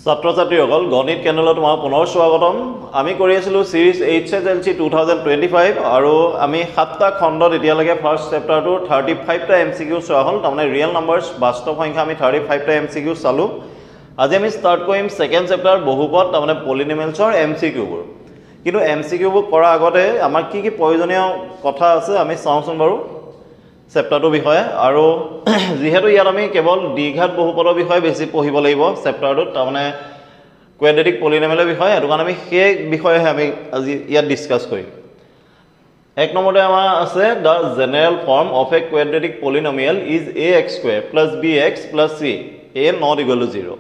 ছাত্ৰ-ছাত্ৰীসকল গণিত কেন্দ্ৰলৈ তোমাৰ পুনৰ স্বাগতম আমি কৰি আছিলো সিৰিজ HSLC 2025 আৰু আমি 7টা খণ্ডত এতিয়ালৈকে ফাৰ্স্ট চেপ্টাৰটো 35 টা এমসিকিউ চোৱা হ'ল তাৰমানে ৰিয়েল নাম্বাৰছ বাস্তৱ সংখ্যা আমি 35 টা এমসিকিউ চালো আজি আমি স্টাৰ্ট কৰিম সেকেন্ড চেপ্টাৰ বহুপদ তাৰমানে পলিনোমিয়েলছৰ এমসিকিউবোৰ কিন্তু এমসিকিউবোৰ কৰাৰ আগতে আমাৰ কি কি প্ৰয়োজনীয় কথা আছে আমি চাওঁচোন বাৰু চেপ্টাৰটো বিষয়ে আৰু যেহেতু ইয়াত আমি কেৱল দ্বিঘাত বহুপদৰ বিষয়ে বেছি পঢ়িব লাগিব চেপ্টাৰটোত তাৰমানে কোৱাড্ৰেটিক পলিনোমিয়েলৰ বিষয়ে এটো কাৰণে আমি সেই বিষয়ে আমি আজি ইয়াত ডিসকাস কৰিম এক নম্বৰতে আমাৰ আছে the general form of a quadratic polynomial is ax² + bx + c a not equal to 0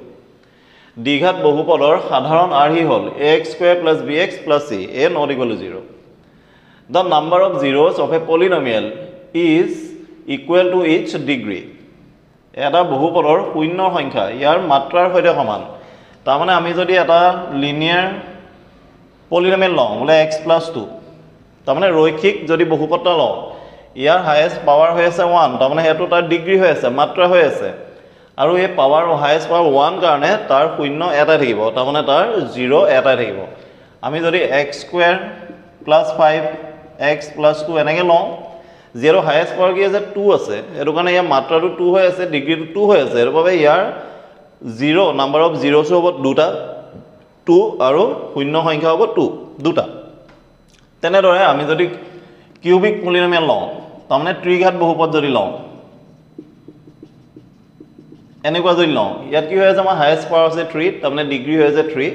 দ্বিঘাত বহুপদৰ সাধাৰণ আৰ্হি হ'ল ax² + bx + c a not equal to 0 the number of zeros of a polynomial is equal to each degree এটা বহুপদৰ শূন্য সংখ্যা ইয়াৰ মাত্ৰাৰ সৈতে সমান তাৰ মানে আমি যদি এটা লিনিয়াৰ পলিনোমিয়েল লওঁ মানে x + 2 তাৰ মানে ৰৈখিক যদি বহুপদটা লওঁ ইয়াৰ হাইয়েস্ট পাৱাৰ হৈ আছে 1 তাৰ মানে হেতু তাৰ ডিগ্ৰী হৈ আছে মাত্ৰা হৈ আছে আৰু এই পাৱাৰ হাইয়েস্ট পাৱাৰ 1 কাৰণে তাৰ শূন্য এটাই থাকিব তাৰ মানে তাৰ 0 এটাই থাকিব আমি যদি x² + 5 x + 2 এনেকৈ লওঁ zero highest power কি আছে 2 আছে এটো কাৰণে ইয়াৰ মাত্ৰাটো 2 হৈ আছে ডিগ্ৰীটো 2 হৈ আছে এৰ বাবে ইয়াৰ 0 নাম্বাৰ অফ zeros হ'ব দুটা 2 আৰু শূন্য সংখ্যা হ'ব 2 দুটা তেনেদৰে আমি যদি কিউবিক পলিনোমিয়েল লওঁ তাৰমানে ত্ৰিঘাত বহুপদ যদি লওঁ এনেকুৱা যদি লওঁ ইয়াত কি হৈ আছে আমাৰ হাইয়েস্ট পাৱাৰ আছে 3 তাৰমানে ডিগ্ৰী হৈ আছে 3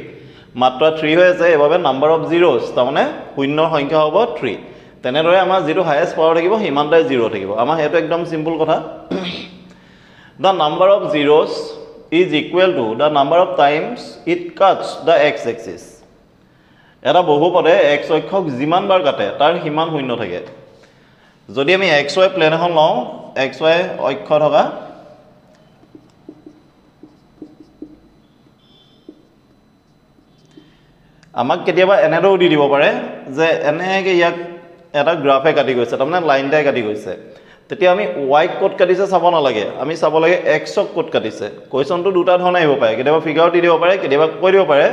মাত্ৰা 3 হৈ আছে এবাবে নাম্বাৰ অফ zeros তাৰমানে শূন্যৰ সংখ্যা হ'ব 3 তেনেদৰে আমাৰ যেটো হাইয়েস্ট পাৱাৰ থাকিব হিমানটাই 0 থাকিব আমাৰ হেতু একদম সিম্পল কথা the number of zeros is equal to the number of times it cuts the x axis এটা বহুপদে x অক্ষক যিমান বাৰ কাটে তাৰ হিমান শূন্য থাকে যদি আমি xy প্লেন এখন লওঁ xy অক্ষ থকা আমাক কেতিয়াবা এনেদৰেও দি দিব পাৰে যে এনেকৈ ইয়াক এটা গ্ৰাফে কাটি গৈছে তাৰমানে লাইনটাই কাটি গৈছে তেতিয়া আমি y কোড কাটিছে চাব নালাগে আমি চাব লাগে x কোড কাটিছে কোৱেশ্চনটো দুটা ধৰণে আহিব পাৰে কেতিয়াবা ফিগাৰ দি দিব পাৰে কেতিয়াবা কৈ দিব পাৰে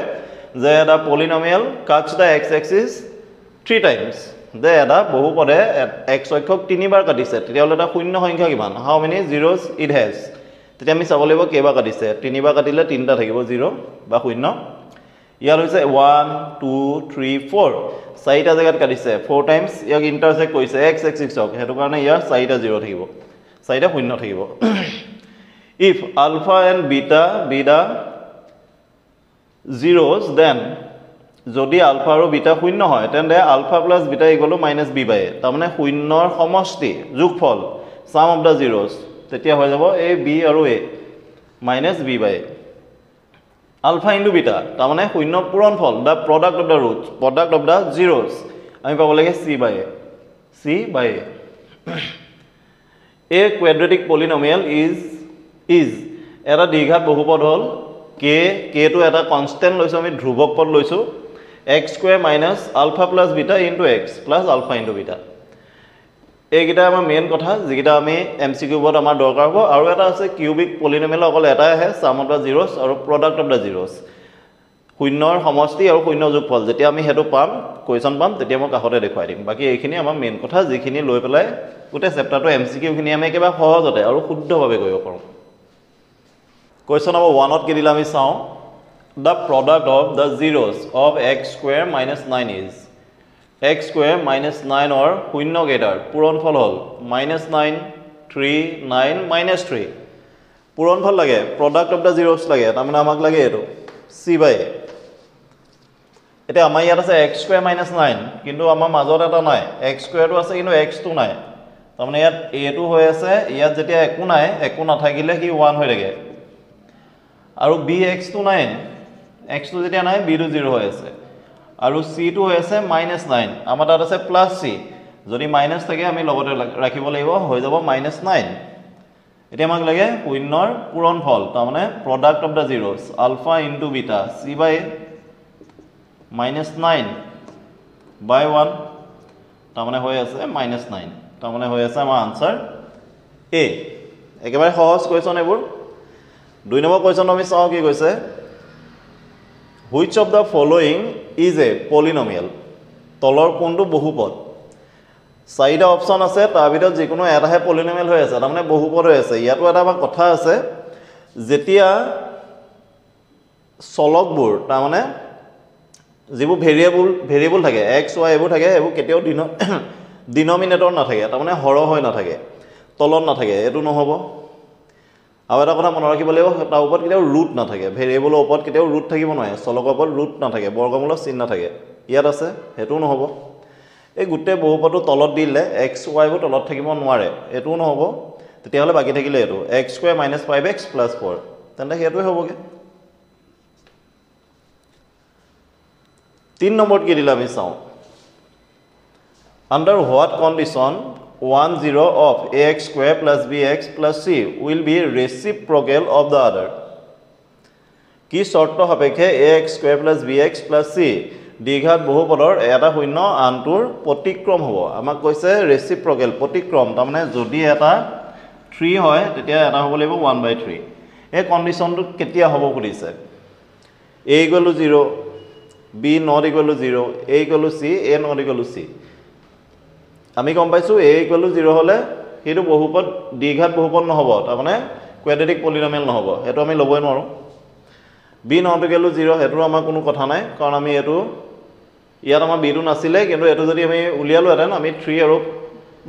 যে এটা পলিনোমিয়েল কাটস দা x axis 3 টাইমস যে এটা বহুপদে x অক্ষক তিনিবাৰ কাটিছে তেতিয়াহলে এটা শূন্য সংখ্যা কিমান হাউ মেনি zeros it has তেতিয়া আমি চাব লাগিব কেইবাৰ কাটিছে তিনিবাৰ কাটিলে তিনটা থাকিব 0 বা শূন্য ইয়াৰ হৈছে 1 2 3 4 চাৰিটা জায়গাত কাটিছে 4 টাইমস ইয়াক ইন্টাৰসেক্ট কৰিছে x axis হক হেতু কাৰণে ইয়াৰ চাৰিটা 0 থাকিব চাৰিটা শূন্য থাকিব if alpha and beta be the zeros then যদি আলফা আৰু বিটা শূন্য হয় তেন্তে alpha plus beta equal to -b/a তাৰ মানে শূন্যৰ সমষ্টি যোগফল sum of the zeros তেতিয়া হৈ যাব a b আৰু a -b/a alpha into beta তাৰ মানে শূন্য পূৰণফল the product of the roots product of the zeros আমি পাব লাগে c/a a quadratic polynomial is এটা দ্বিঘাত বহুপদ হল k টো এটা কনস্ট্যান্ট লৈছো আমি ধ্ৰুৱক পদ লৈছো x² - alpha plus beta into x plus alpha into beta এইগিটা আমাৰ মেইন কথা যেগিটা আমি এমসিকিউ বত আমাৰ দৰকাৰ হ'ব আৰু এটা আছে কিউবিক পলিনোমিয়েল অকল এটাই আহে সাম অফ দা zeros আৰু প্ৰডাক্ট অফ দা zeros শূন্যৰ সমষ্টি আৰু শূন্য যোগফল যেতিয়া আমি হেতু পাম কোৱেশ্চন পাম তেতিয়া মই কাষতে দেখুৱাই দিম বাকি এইখিনি আমাৰ মেইন কথা যিখিনি লৈ পেলাই গোটে চেপ্টাৰটো এমসিকিউ খিনি আমি একেবাৰে সহজতে আৰু শুদ্ধভাৱে কৰিব পাৰোঁ কোৱেশ্চন নম্বৰ 1 ত কি দিলা আমি চাওঁ the product of the zeros of x² - 9 is x² - 9 or শূন্য কেইটাৰ পূৰণফল হল -9 3 9 -3 পূৰণফল লাগে product of the zeros লাগে তাৰমানে আমাক লাগে এটো c/a এটা আমাৰ ইয়াত আছে x² - 9 কিন্তু আমাৰ মাজত এটা নাই x² টো আছে কিন্তু x টো নাই তাৰমানে ইয়াত a টো হৈ আছে ইয়াত যেতিয়া একো নাই একো নাথাকিলে কি 1 হৈ থাকে আৰু bx টো নাই x টো যেতিয়া নাই b টো 0 হৈ আছে আৰু c টো হৈ আছে -9 আমাৰ তাত আছে +c যদি মাইনাস থাকে আমি লগতে ৰাখিব লাগিব হৈ যাব -9 এতিয়া আমাক লাগে শূন্যৰ পূৰণফল তাৰমানে product of the zeros alpha into beta c/a -9/1 তাৰমানে হৈ আছে -9 তাৰমানে হৈ আছে আমাৰ আনসাৰ a একেবাৰে সহজ কোৱেশ্চন এবোৰ দুই নম্বৰ কোৱেশ্চন আমি চাও কি কৈছে Which of the following is a polynomial? তলৰ কোনটো বহুপদ? চাৰিটা অপচন আছে, তাৰ ভিতৰত যিকোনো এটাহে পলিনমিয়াল হৈ আছে, তাৰমানে বহুপদ হৈ আছে। ইয়াতো এটা কথা আছে, যেতিয়া চলকবোৰ তাৰমানে যিবোৰ ভেৰিয়েবল থাকে এক্স ৱাই এইবোৰ থাকে, এইবোৰ কেতিয়াও ডিনমিনেটৰ নাথাকে, তাৰমানে হৰ হৈ নাথাকে, তলত নাথাকে, এইটো নহ'ব। আৰু এটা কথা মনত ৰাখিব লাগিব, তাৰ ওপৰত কেতিয়াও ৰুট নাথাকে, ভেৰিয়েবলৰ ওপৰত কেতিয়াও ৰুট থাকিব নোৱাৰে, চলকৰ ওপৰত ৰুট নাথাকে, বৰ্গমূলৰ চিন নাথাকে, ইয়াত আছে, সেইটোও নহ'ব। এই গোটেই বহুপদটো তলত দিলে এক্স ৱাইবোৰ তলত থাকিব নোৱাৰে, এইটোও নহ'ব। তেতিয়াহ'লে বাকী থাকিলে এইটো x square minus 5x plus 4, তেন্তে সেইটোৱে হ'বগৈ। 3 নম্বৰত কি দিলে আমি চাওঁ। Under what condition 1 0 of ax square plus bx plus c will be reciprocal of the other? কি শর্ত সাপেক্ষে ax square plus bx plus c দ্বিঘাত বহুপদৰ এটা শূন্য আনটোৰ প্ৰতিক্ৰম হ'ব? আমাক কৈছে ৰেচিপ্ৰকেল, প্ৰতিক্ৰম, তাৰমানে যদি এটা 3 হয় তেতিয়া এটা হ'ব লাগিব 1/3। এই কণ্ডিশ্যনটো কেতিয়া হ'ব সুধিছে। a = 0, b not equal to 0, a equal to c, a not equal to c। আমি গম পাইছোঁ a = 0 হ'লে সেইটো বহুপদ দ্বিঘাত বহুপদ নহ'ব, তাৰমানে কোৱাড্ৰেটিক পলিনমিয়াল নহ'ব, সেইটো আমি ল'বই নোৱাৰোঁ। b not equal to 0 সেইটোৰ আমাৰ কোনো কথা নাই, কাৰণ আমি এইটো ইয়াত আমাৰ বিটো নাছিলে, কিন্তু এইটো যদি আমি উলিয়ালোহেঁতেন আমি 3 আৰু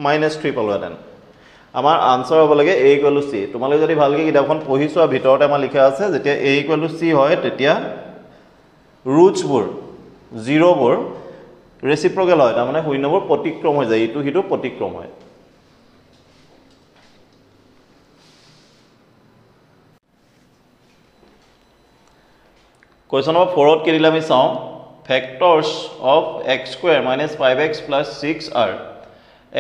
-3 পালোহেঁতেন। আমাৰ আনচাৰ হ'ব লাগে a = c। তোমালোকে যদি ভালকৈ কিতাপখন পঢ়ি চোৱা, ভিতৰতে আমাৰ লিখা আছে যেতিয়া a = c হয় তেতিয়া ৰুটছবোৰ জিৰ'বোৰ ৰেচিপ্ৰকেল হয়, তাৰমানে শূন্যবোৰ প্ৰতিক্ৰম হৈ যায়, ইটো সিটো প্ৰতিক্ৰম হয়। কুৱেশ্যন নম্বৰ 4ত কি দিলে আমি চাওঁ। Factors of x square minus 5x plus 6 আৰ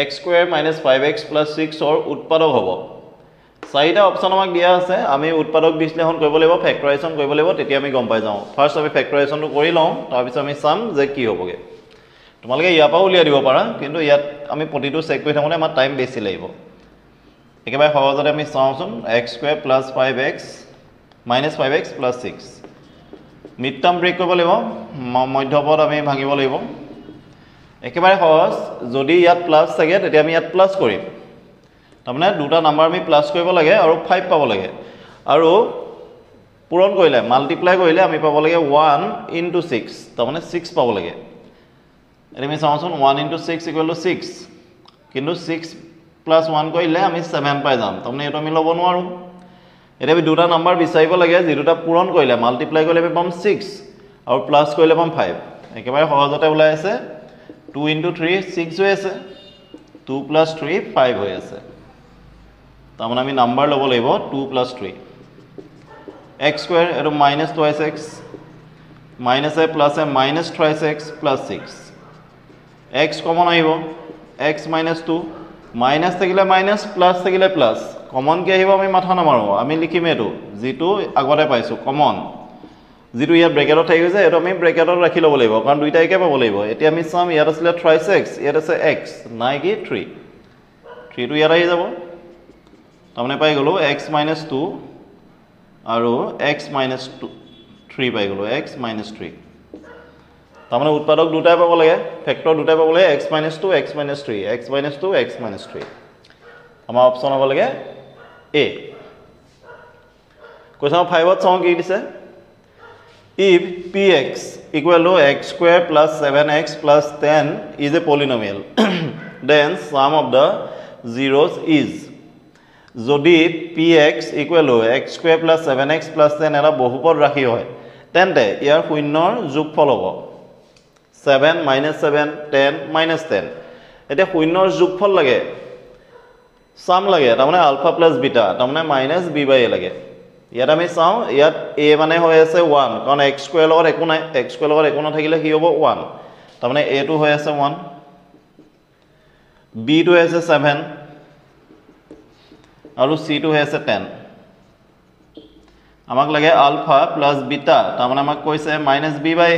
x square minus 5x plus 6ৰ উৎপাদক হ'ব। চাৰিটা অপশ্যন আমাক দিয়া আছে, আমি উৎপাদক বিশ্লেষণ কৰিব লাগিব, ফেক্টৰাইজেশ্যন কৰিব লাগিব, তেতিয়া আমি গম পাই যাওঁ। ফাৰ্ষ্ট আমি ফেক্টৰাইজেশ্যনটো কৰি লওঁ, তাৰপিছত আমি চাম যে কি হ'বগৈ। তোমালোকে ইয়াৰ পৰাও উলিয়াই দিব পাৰা, কিন্তু ইয়াত আমি প্ৰতিটো চেক কৰি থাকোঁতে আমাৰ টাইম বেছি লাগিব। একেবাৰে সহজতে আমি চাওঁচোন, x square plus 5x minus 5x plus 6। Mid term break কৰিব লাগিব, মধ্যপদ আমি ভাঙিব লাগিব। একেবাৰে সহজ, যদি ইয়াত প্লাছ থাকে তেতিয়া আমি ইয়াত প্লাছ কৰিম, তাৰমানে দুটা নাম্বাৰ আমি প্লাছ কৰিব লাগে আৰু 5 পাব লাগে, আৰু পূৰণ কৰিলে মাল্টিপ্লাই কৰিলে আমি পাব লাগে 1 × 6, তাৰমানে 6 পাব লাগে। এতিয়া আমি চাওঁচোন 1 × 6 = 6, কিন্তু 6 + 1 কৰিলে আমি 7 পাই যাম, তাৰমানে এইটো আমি ল'ব নোৱাৰোঁ। এতিয়া আমি দুটা নাম্বাৰ বিচাৰিব লাগে, যি দুটা পূৰণ কৰিলে মাল্টিপ্লাই কৰিলে আমি পাম 6 আৰু প্লাছ কৰিলে পাম 5। একেবাৰে সহজতে ওলাই আছে, 2 × 3 6 হৈ আছে, 2 + 3 5 হৈ আছে, তাৰমানে আমি নাম্বাৰ ল'ব লাগিব 2 + 3। x স্কুৱেৰ এইটো minus 2x, minus a plus a minus 3x plus 6, x common আহিব, x - 2, মাইনাছ থাকিলে মাইনাছ, প্লাছ থাকিলে প্লাছ, কমন কি আহিব আমি মাথা নামাৰোঁ, আমি লিখিম এইটো যিটো আগতে পাইছোঁ কমন, যিটো ইয়াত ব্ৰেকেটত থাকি গৈছে এইটো আমি ব্ৰেকেটত ৰাখি ল'ব লাগিব, কাৰণ দুইটা একে পাব লাগিব। এতিয়া আমি চাম, ইয়াত আছিলে 3x, ইয়াত আছে x, নাই কি 3, 3টো ইয়াত আহি যাব, তাৰমানে পাই গ'লোঁ x - 2 আৰু x - 3 পাই গ'লোঁ, x - 3, তাৰমানে উৎপাদক দুটাই পাব লাগে, ফেক্টৰ দুটাই পাব লাগে, x - 2 x - 3, x - 2 x - 3। আমাৰ অপশ্যন হ'ব লাগে A। কুৱেশ্যন 5ত চাওঁ কি দিছে। If px = x square plus 7x plus 10 is a polynomial, then sum of the zeros is। যদি px = x square plus 7x plus 10 এটা বহুপদ ৰাশি হয়, তেন্তে ইয়াৰ শূন্যৰ যোগফল হ'ব 7 - 7 10 - 10। এতিয়া শূন্যৰ যোগফল লাগে, চাম লাগে, তাৰমানে আলফা প্লাছ বিটা, তাৰমানে -b/a লাগে। ইয়াত আমি চাওঁ, ইয়াত a মানে হৈ আছে 1, কাৰণ x স্কুৱেৰ লগত একো নাই, x স্কুৱেৰ লগত একো নাথাকিলে কি হ'ব 1, তাৰমানে a টো হৈ আছে 1, b টো হৈ আছে 7 আৰু c টো হৈ আছে 10। আমাক লাগে আলফা প্লাছ বিটা, তাৰমানে আমাক কৈছে -b/a,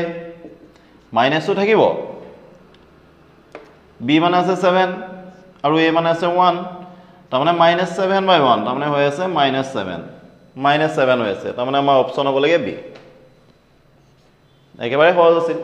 মাইনাছটো থাকিব, b মানে আছে 7 আৰু a মানে আছে 1, তাৰমানে -7/1, তাৰমানে হৈ আছে -7 হৈ আছে, তাৰমানে আমাৰ অপশ্যন হ'ব লাগে B। একেবাৰে সহজ আছিল